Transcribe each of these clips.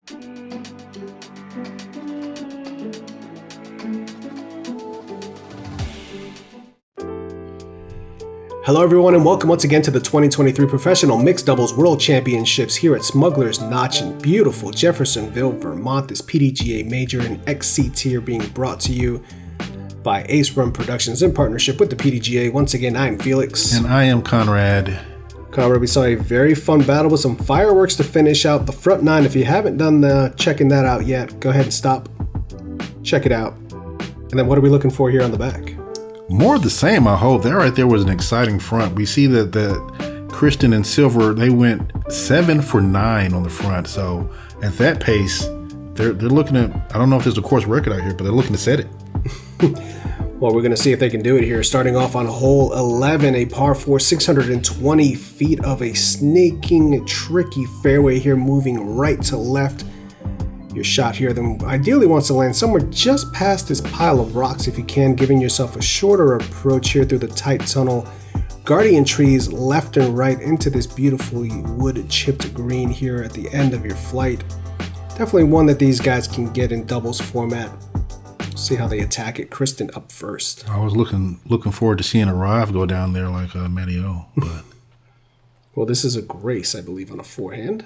Hello everyone and welcome once again to the 2023 Professional Mixed Doubles World Championships here at Smugglers Notch in beautiful Jeffersonville, Vermont. This PDGA Major and XC tier being brought to you by Ace Run Productions in partnership with the PDGA. Once again, I'm Felix. And I am Conrad. Conrad, we saw a very fun battle with some fireworks to finish out the front nine. If you haven't done checking that out yet, go ahead and stop. Check it out. And then what are we looking for here on the back? More of the same, I hope. That right there was an exciting front. We see that Kristin and Silver, they went 7 for 9 on the front. So at that pace, they're looking at, I don't know if there's a course record out here, but they're looking to set it. Well, we're going to see if they can do it here. Starting off on hole 11, a par 4, 620 feet of a snaking, tricky fairway here, moving right to left. Your shot here then ideally wants to land somewhere just past this pile of rocks if you can, giving yourself a shorter approach here through the tight tunnel. Guardian trees left and right into this beautiful wood chipped green here at the end of your flight. Definitely one that these guys can get in doubles format. See how they attack it. Kristin up first. I was looking forward to seeing R1FB go down there like Matteo, but well, this is a Grace, I believe, on a forehand.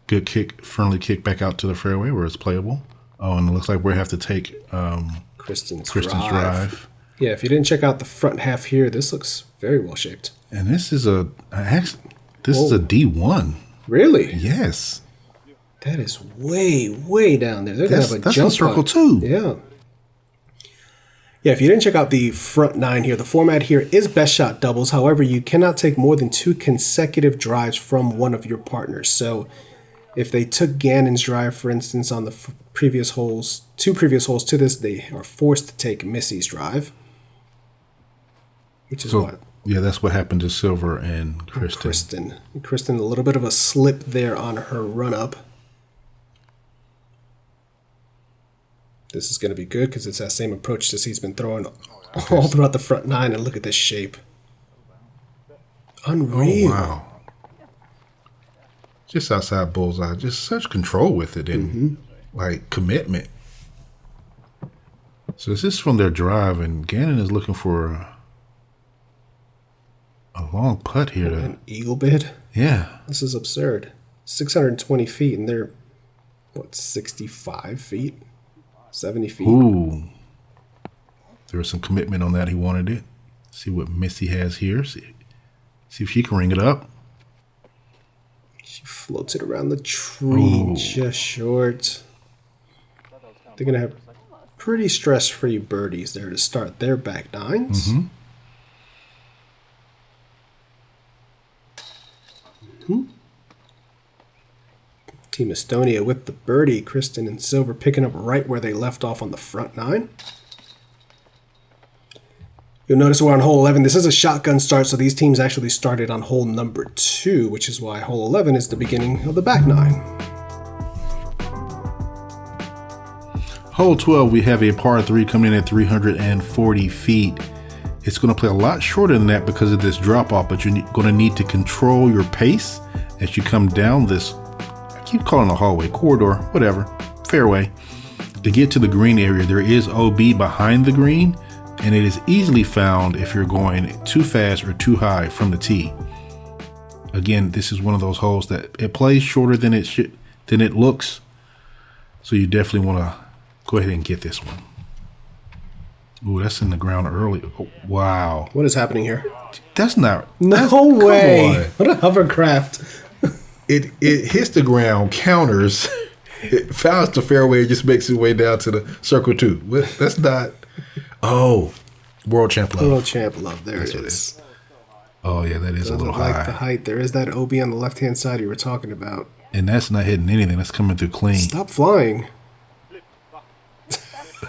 Good kick, friendly kick back out to the fairway where it's playable. Oh, and it looks like we have to take Kristin's drive. Yeah, if you didn't check out the front half here, this looks very well shaped. And this is a D1. Really? Yes. That is way, way down there. They're going to have a jump circle putt. too. Yeah. Yeah, if you didn't check out the front nine here, the format here is best shot doubles. However, you cannot take more than 2 consecutive drives from one of your partners. So if they took Gannon's drive, for instance, on the previous holes, 2 previous holes to this, they are forced to take Missy's drive. Which is what? Yeah, that's what happened to Silver and Kristin. Kristin, a little bit of a slip there on her run-up. This is going to be good because it's that same approach as he's been throwing all throughout the front nine. And look at this shape. Unreal. Oh, wow. Just outside bullseye. Just such control with it and like commitment. So this is from their drive, and Gannon is looking for a long putt here. An eagle bid? Yeah. This is absurd. 620 feet, and they're, what, 65 feet? 70 feet? Ooh. There was some commitment on that. He wanted it. See what Missy has here. See if she can ring it up. She floats it around the tree, just short. They're going to have pretty stress-free birdies there to start their back nines. Team Estonia with the birdie. Kristin and Silver picking up right where they left off on the front nine. You'll notice we're on hole 11. This is a shotgun start, so these teams actually started on hole number 2, which is why hole 11 is the beginning of the back nine. Hole 12, we have a par 3 coming in at 340 feet. It's going to play a lot shorter than that because of this drop-off, but you're going to need to control your pace as you come down this, I keep calling it a hallway, corridor, whatever, fairway. To get to the green area, there is OB behind the green, and it is easily found if you're going too fast or too high from the tee. Again, this is one of those holes that it plays shorter than it looks, so you definitely want to go ahead and get this one. Ooh, that's in the ground early. Oh, wow. What is happening here? That's not... No way. What a hovercraft. It hits the ground, counters, it fouls the fairway, it just makes its way down to the circle 2. That's not... Oh, World Champ Love. World Champ Love, there it is. Oh, yeah, that is a little high. Like the height. There is that OB on the left-hand side you were talking about. And that's not hitting anything. That's coming through clean. Stop flying.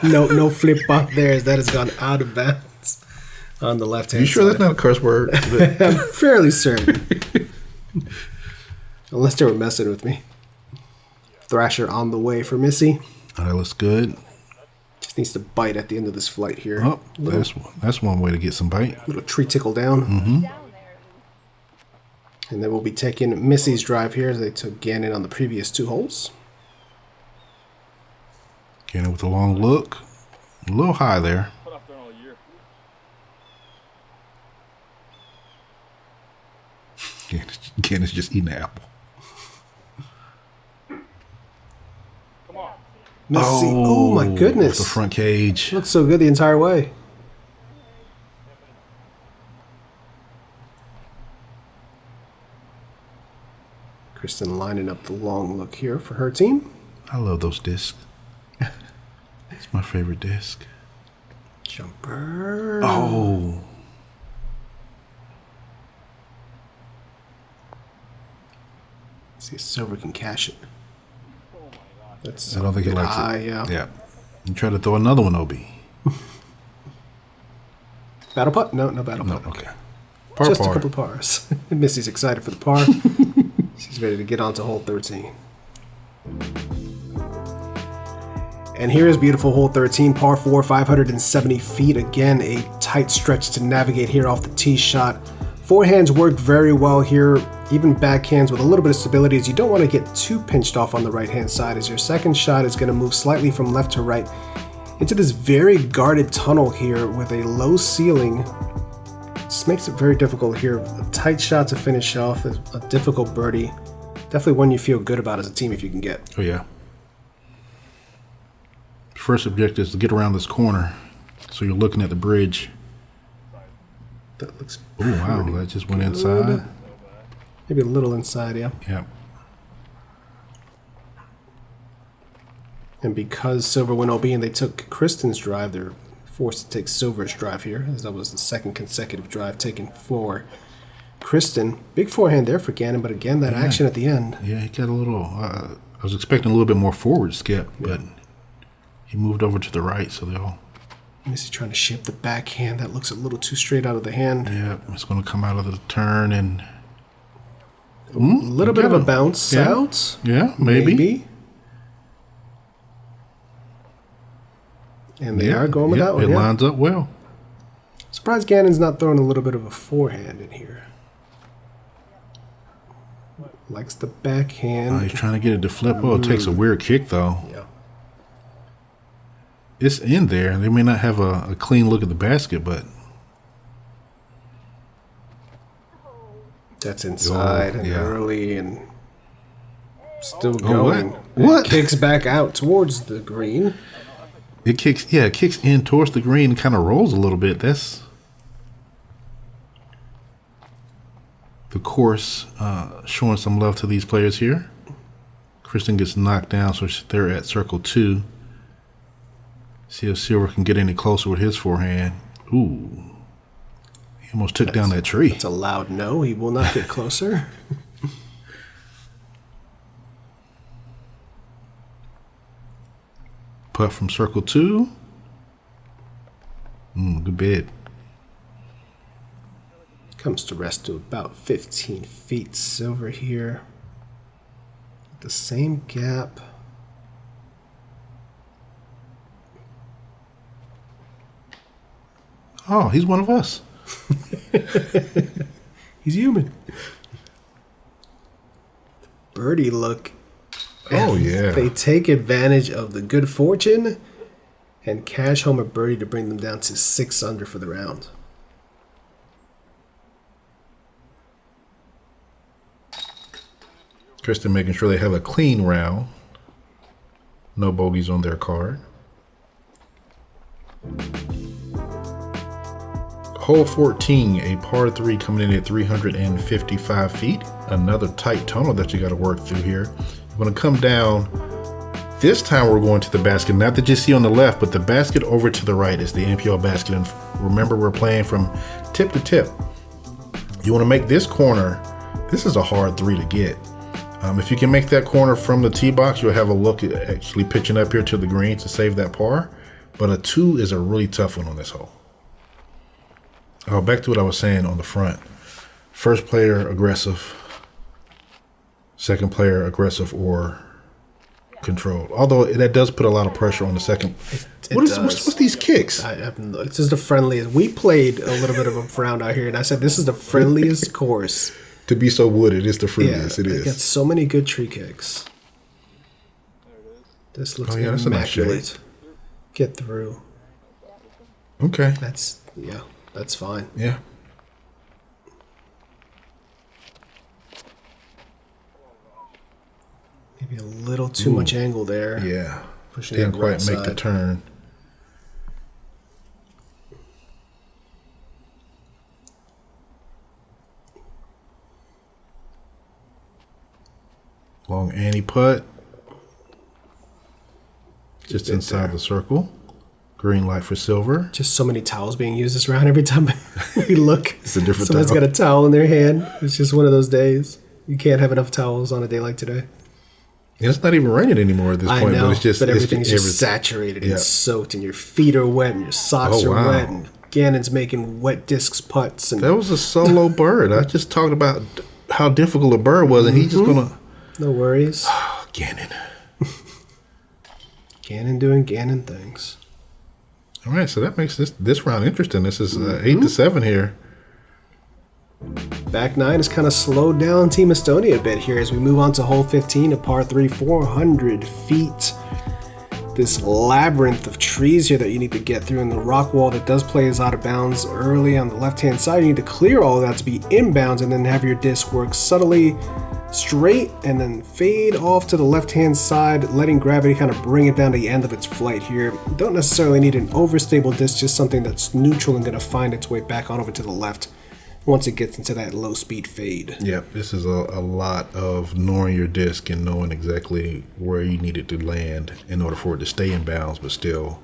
No flip up there. That has gone out of bounds on the left-hand side. You sure that's not a curse word? I'm fairly certain. Unless they were messing with me. Thrasher on the way for Missy. Oh, that looks good. Just needs to bite at the end of this flight here. Oh, that's one way to get some bite. Little tree tickle down. And then we'll be taking Missy's drive here as they took Gannon on the previous 2 holes. Gannon with a long look. A little high there. Gannon's just eating an apple. Missy. Oh my goodness. The front cage. Looks so good the entire way. Kristin lining up the long look here for her team. I love those discs. It's my favorite disc. Jumper. Oh. See if Silver can cash it. That's I don't think he likes it. Yeah. Yeah. You try to throw another one, OB. Battle putt? No battle putt. No, okay. Just a couple pars. Missy's excited for the par. She's ready to get on to hole 13. And here is beautiful hole 13, par 4, 570 feet. Again, a tight stretch to navigate here off the tee shot. Forehands work very well here, even backhands with a little bit of stability, as you don't want to get too pinched off on the right-hand side, as your second shot is going to move slightly from left to right into this very guarded tunnel here with a low ceiling. Just makes it very difficult here. A tight shot to finish off, a difficult birdie. Definitely one you feel good about as a team if you can get. Oh, yeah. First objective is to get around this corner, so you're looking at the bridge. That looks Oh, wow, that just went inside. Maybe a little inside, yeah. Yeah. And because Silver went OB and they took Kristin's drive, they're forced to take Silver's drive here, as that was the second consecutive drive taken for Kristin. Big forehand there for Gannon, but again, that action at the end. Yeah, he got a little, I was expecting a little bit more forward skip, but he moved over to the right, so they'll... Missy trying to shape the backhand. That looks a little too straight out of the hand. Yeah, it's going to come out of the turn and... A little bit of a bounce out. Yeah, maybe. And they are going with that one. It lines up well. Surprised Gannon's not throwing a little bit of a forehand in here. Likes the backhand. He's trying to get it to flip. Oh, it takes a weird kick, though. Yeah. It's in there. They may not have a clean look at the basket, but... That's inside and early and still going. What? It kicks back out towards the green. It kicks in towards the green and kind of rolls a little bit. That's the course showing some love to these players here. Kristin gets knocked down, so they're at circle 2. See if Silver can get any closer with his forehand. Ooh. He almost took down that tree. That's a loud no. He will not get closer. Putt from circle 2. Good bid. Comes to rest to about 15 feet. Silver here. The same gap. Oh, he's one of us. He's human. Birdie look. Oh, yeah. They take advantage of the good fortune and cash home a birdie to bring them down to 6 under for the round. Kristin making sure they have a clean round. No bogeys on their card. Hole 14, a par 3 coming in at 355 feet. Another tight tunnel that you got to work through here. You're going to come down. This time we're going to the basket, not that you see on the left, but the basket over to the right is the NPL basket. And remember, we're playing from tip to tip. You want to make this corner. This is a hard 3 to get. If you can make that corner from the tee box, you'll have a look at actually pitching up here to the green to save that par. But a 2 is a really tough one on this hole. Back to what I was saying on the front. First player aggressive. Second player aggressive or controlled. Although that does put a lot of pressure on the second. What's these kicks? This is the friendliest. We played a little bit of a round out here, and I said this is the friendliest course To be so wooded, it's the fruitiest. Yeah, It they is. got so many good tree kicks. This looks that's a nice immaculate. shape. Get through. Okay. That's fine. Yeah. Maybe a little too much angle there. Yeah. Pushing Didn't that quite right make the side. turn. Long Annie putt. Just inside the circle. Green light for silver. Just so many towels being used this round. Every time we look, It's a different someone's towel. got a towel in their hand. It's just one of those days. You can't have enough towels on a day like today. And it's not even raining anymore at this I point, know, but it's just everything's it's just saturated yeah. and soaked, and your feet are wet, and your socks Oh, are wow. wet, and Gannon's making wet discs putts. And That was a solo bird. I just talked about how difficult a bird was, and he's just gonna no worries. Gannon. Gannon doing Gannon things. All right, so that makes this round interesting. This is 8-7 here. Back nine has kind of slowed down Team Estonia a bit here as we move on to hole 15, a par 3, 400 feet. This labyrinth of trees here that you need to get through, and the rock wall that does play is out of bounds early on the left-hand side. You need to clear all of that to be inbounds and then have your disc work subtly straight and then fade off to the left-hand side, letting gravity kind of bring it down to the end of its flight here. Don't necessarily need an overstable disc, just something that's neutral and going to find its way back on over to the left once it gets into that low-speed fade. Yep, this is a lot of knowing your disc and knowing exactly where you need it to land in order for it to stay in bounds but still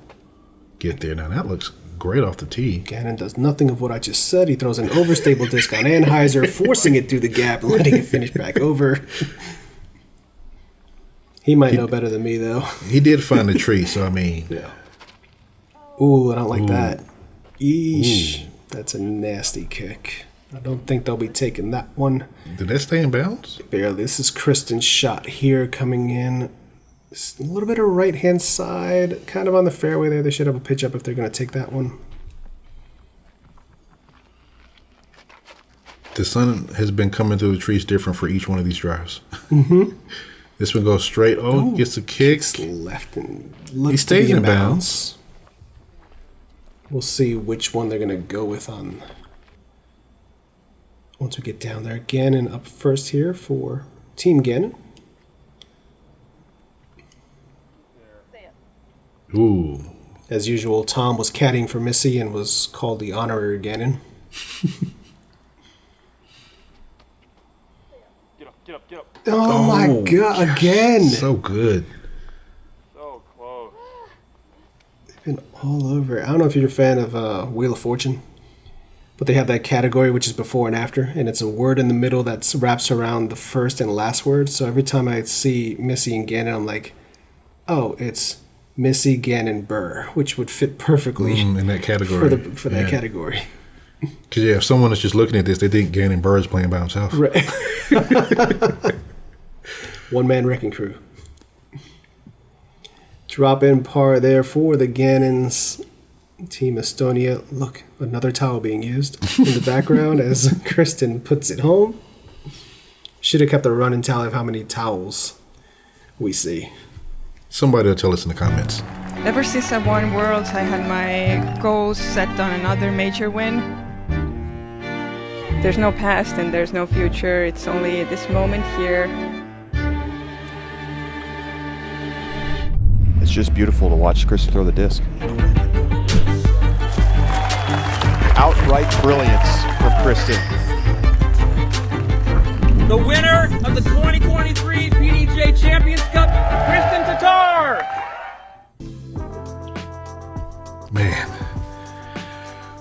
get there. Now that looks great off the tee. Gannon does nothing of what I just said. He throws an overstable disc on Anheuser, forcing it through the gap and letting it finish back over. He might know better than me, though. He did find the tree, so I mean... Yeah. Ooh, I don't like that. Eesh. Ooh. That's a nasty kick. I don't think they'll be taking that one. Did that stay in bounds? Barely. This is Kristin's shot here coming in. Just a little bit of right-hand side, kind of on the fairway there. They should have a pitch up if they're going to take that one. The sun has been coming through the trees different for each one of these drives. This one goes straight. Oh, ooh, gets a kick. Left and looks he stays to be in bounds. We'll see which one they're going to go with on once we get down there. Gannon up first here for Team Gannon. Ooh. As usual, Tom was caddying for Missy and was called the honorary Gannon. Get up. Oh my God, again. So good. So close. They've been all over. I don't know if you're a fan of Wheel of Fortune, but they have that category which is before and after, and it's a word in the middle that wraps around the first and last word. So every time I see Missy and Gannon, I'm like, oh, it's Missy, Gannon, Buhr, which would fit perfectly in that category. For that category. Because, yeah, if someone is just looking at this, they think Gannon Buhr is playing by himself. Right. One-man wrecking crew. Drop in par there for the Gannons. Team Estonia. Look, another towel being used in the background as Kristin puts it home. Should have kept a running tally of how many towels we see. Somebody will tell us in the comments. Ever since I won Worlds, I had my goals set on another major win. There's no past and there's no future. It's only this moment here. It's just beautiful to watch Kristin throw the disc. Outright brilliance from Kristin. The winner of the 2023 PDGA Champions Cup, Kristin Tattar. Man.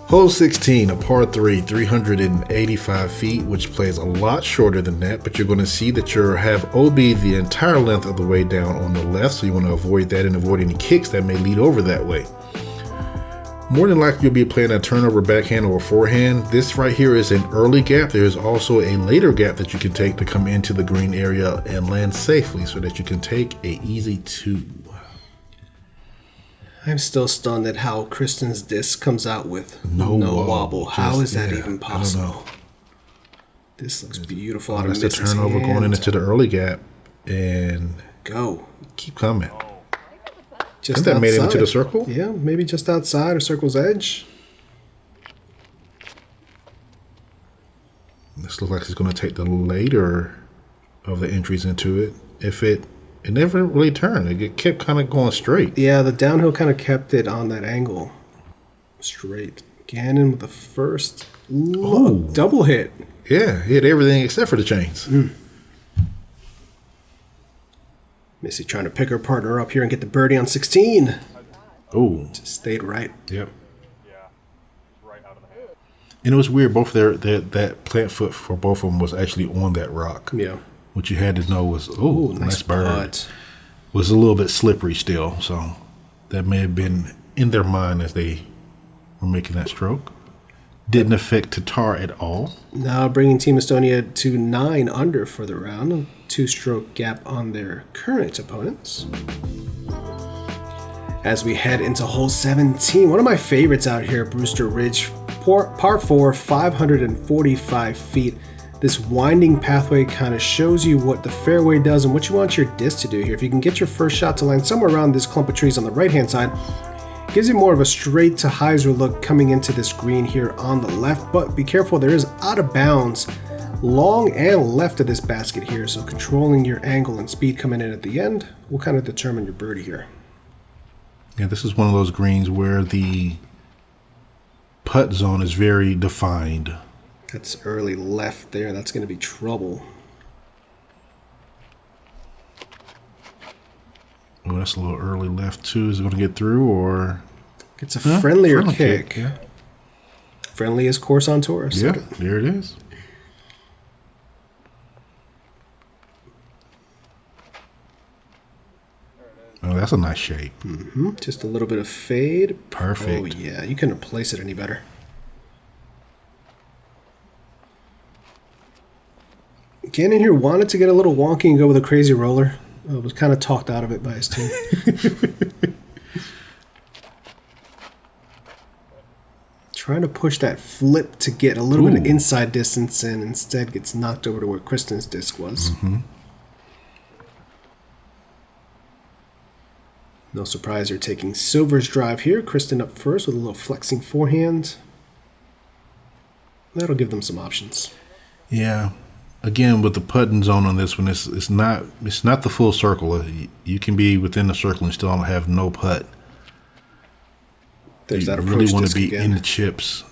Hole 16, a par 3, 385 feet, which plays a lot shorter than that, but you're going to see that you have OB the entire length of the way down on the left, so you want to avoid that and avoid any kicks that may lead over that way. More than likely, you'll be playing a turnover backhand or forehand. This right here is an early gap. There is also a later gap that you can take to come into the green area and land safely so that you can take a easy 2. I'm still stunned at how Kristin's disc comes out with no wobble. How is that even possible? I don't know. This looks beautiful. That's the turnover going into the early gap. And go. Keep coming. Just Isn't that made it into the circle? Yeah, maybe just outside or circle's edge. This looks like it's going to take the later of the entries into it. If it never really turned. It kept kind of going straight. Yeah, the downhill kind of kept it on that angle. Straight. Gannon with the first double hit. Yeah, he hit everything except for the chains. Missy trying to pick her partner up here and get the birdie on 16. Oh. Just stayed right. Yep. Yeah. Right out of the hand. And it was weird. Both that plant foot for both of them was actually on that rock. Yeah. What you had to know was, nice bird. Putt. Was a little bit slippery still. So that may have been in their mind as they were making that stroke. Didn't affect Tattar at all. Now bringing Team Estonia to 9 under for the round. A 2-stroke gap on their current opponents. As we head into hole 17, one of my favorites out here, Brewster Ridge, par 4, 545 feet. This winding pathway kind of shows you what the fairway does and what you want your disc to do here. If you can get your first shot to land somewhere around this clump of trees on the right-hand side, gives you more of a straight to hyzer look coming into this green here on the left, but be careful, there is out of bounds long and left of this basket here, so controlling your angle and speed coming in at the end will kind of determine your birdie here. Yeah, this is one of those greens where the putt zone is very defined. That's early left there, that's going to be trouble. Oh, that's a little early left too. Is it going to get through or? It's a friendlier friendly kick. Yeah. Friendliest course on tour. So Yeah, there it is. Oh, that's a nice shape. just a little bit of fade. Perfect. Oh yeah, you couldn't place it any better. Gannon here wanted to get a little wonky and go with a crazy roller. Was kind of talked out of it by his team. Trying to push that flip to get a little bit of inside distance and instead gets knocked over to where Kristin's disc was. No surprise you're taking Silver's drive here. Kristin up first with a little flexing forehand. That'll give them some options. Yeah. Again, with the putting zone on this one, it's not the full circle. You can be within the circle and still have no putt. There's that you approach really want disc to be again. in the chips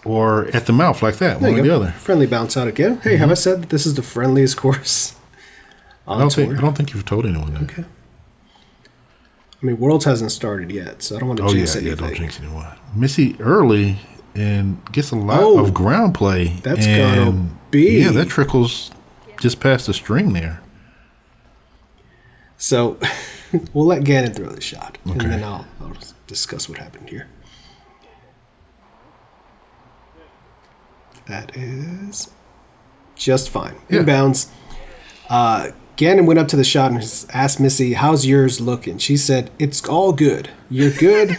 or at the mouth like that, There one you or the go. other. Friendly bounce out again. Hey, have I said that this is the friendliest course on tour? I don't think you've told anyone that. Okay. I mean, Worlds hasn't started yet, so I don't want to jinx anything. Don't jinx anyone. Missy early and gets a lot of ground play. That's gonna be. Yeah, that trickles just past the string there. So we'll let Gannon throw the shot, and Okay. then I'll discuss what happened here. That is just fine. Yeah. Inbounds. Gannon went up to the shot and asked Missy, "How's yours looking?" She said, "It's all good. You're good.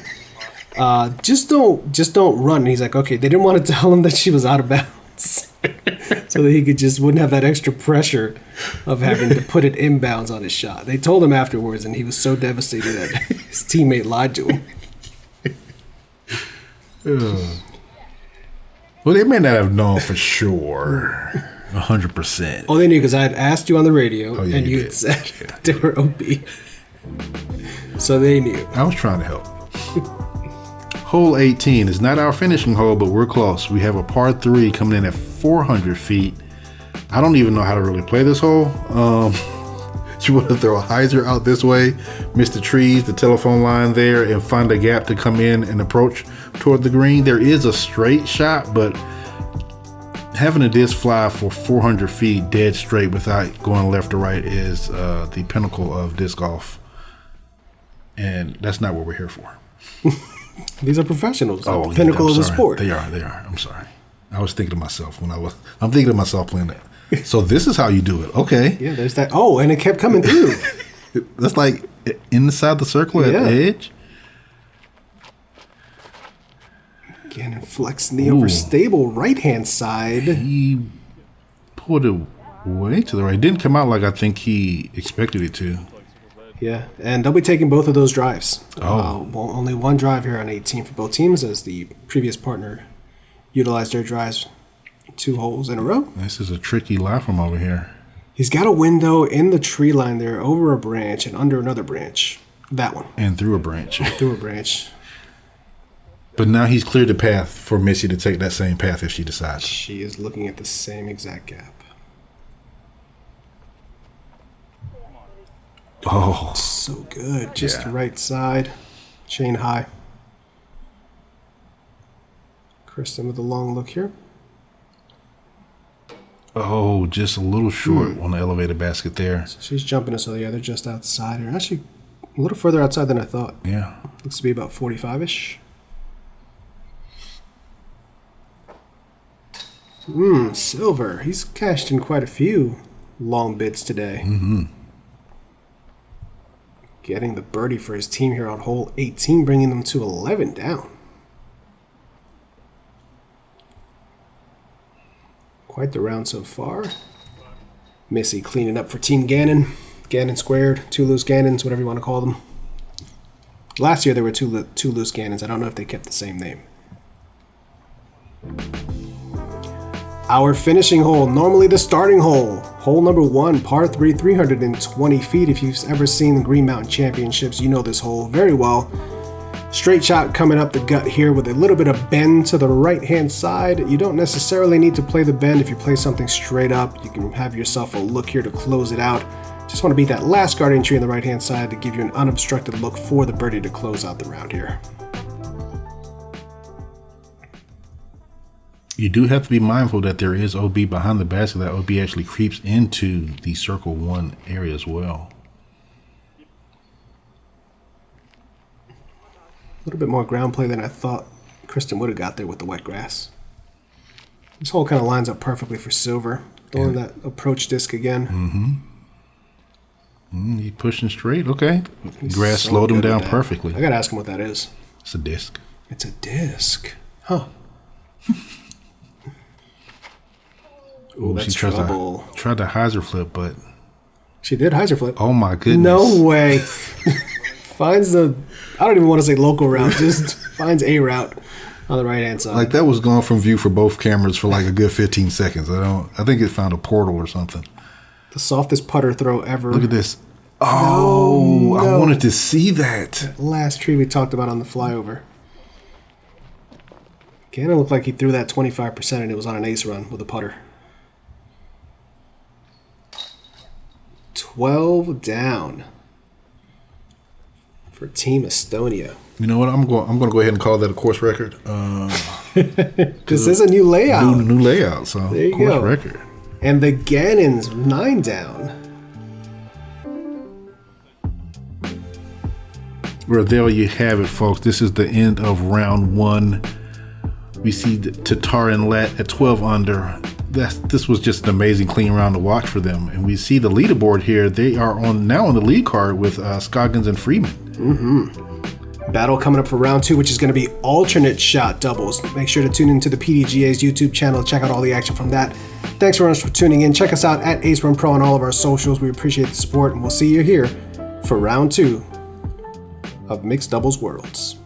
Just don't run." And he's like, "Okay." They didn't want to tell him that she was out of bounds, so that he wouldn't have that extra pressure of having to put it inbounds on his shot. They told him afterwards, and he was so devastated that his teammate lied to him. Well, they may not have known for sure, 100%. Oh, they knew because I had asked you on the radio, Oh, yeah, and you you had did. said they were OB. So they knew. I was trying to help. Hole 18 is not our finishing hole, but we're close. We have a par 3 coming in at 400 feet. I don't even know how to really play this hole. You want to throw a hyzer out this way, miss the trees, the telephone line there, and find a gap to come in and approach toward the green. There is a straight shot, but having a disc fly for 400 feet dead straight without going left or right is the pinnacle of disc golf. And that's not what we're here for. These are professionals. Oh, The pinnacle of the sorry. sport. They are. I'm sorry. I was thinking to myself I'm thinking of myself playing that. So this is how you do it. Okay. Yeah, there's that. Oh, and it kept coming through. That's like inside the circle at the edge. Gannon flexing the overstable right-hand side. He pulled it way to the right. It didn't come out like I think he expected it to. Yeah, and they'll be taking both of those drives. Oh. Well, only one drive here on 18 for both teams, as the previous partner utilized their drives 2 holes in a row. This is a tricky lie from over here. He's got a window in the tree line there, over a branch and under another branch. That one. And through a branch. Through a branch. But now he's cleared the path for Missy to take that same path if she decides. She is looking at the same exact gap. Oh. So good. Just right side. Chain high. Kristin with a long look here. Oh, just a little short on the elevated basket there. So she's jumping us. So yeah, they're just outside here. Actually, a little further outside than I thought. Yeah. Looks to be about 45-ish. Silver. He's cashed in quite a few long bids today. Getting the birdie for his team here on hole 18, bringing them to 11 down. Quite the round so far. Missy cleaning up for Team Gannon. Gannon squared, 2 loose Gannons, whatever you want to call them. Last year there were two loose Gannons. I don't know if they kept the same name. Our finishing hole, normally the starting hole. Hole number 1, par 3, 320 feet. If you've ever seen the Green Mountain Championships, you know this hole very well. Straight shot coming up the gut here with a little bit of bend to the right-hand side. You don't necessarily need to play the bend. If you play something straight up, you can have yourself a look here to close it out. Just want to beat that last guardian tree on the right-hand side to give you an unobstructed look for the birdie to close out the round here. You do have to be mindful that there is OB behind the basket. That OB actually creeps into the circle 1 area as well. A little bit more ground play than I thought Kristin would have got there with the wet grass. This hole kind of lines up perfectly for Silver. Throwing that approach disc again. He's pushing straight. Okay. Grass slowed him down perfectly. I got to ask him what that is. It's a disc. It's a disc. Huh. Ooh, that's she tried trouble. Tried to hyzer flip, but... She did hyzer flip. Oh, my goodness. No way. Finds the... I don't even want to say local route. Just finds a route on the right-hand side. Like, that was gone from view for both cameras for like a good 15 seconds. I think it found a portal or something. The softest putter throw ever. Look at this. Oh, no. I wanted to see that. Last tree we talked about on the flyover. Gannon looked like he threw that 25% and it was on an ace run with a putter. 12 down for Team Estonia. You know what? I'm going to go ahead and call that a course record. This is a new layout. New layout. So there you course go. Record. And the Gannons 9 down. Well, there you have it, folks. This is the end of round 1. We see Tattar and Lätt at 12 under. This was just an amazing clean round to watch for them. And we see the leaderboard here. They are now on the lead card with Scoggins and Freeman. Battle coming up for round 2, which is going to be alternate shot doubles. Make sure to tune into the PDGA's YouTube channel to check out all the action from that. Thanks very much for tuning in. Check us out at AceRunPro on all of our socials. We appreciate the support, and we'll see you here for round 2 of Mixed Doubles Worlds.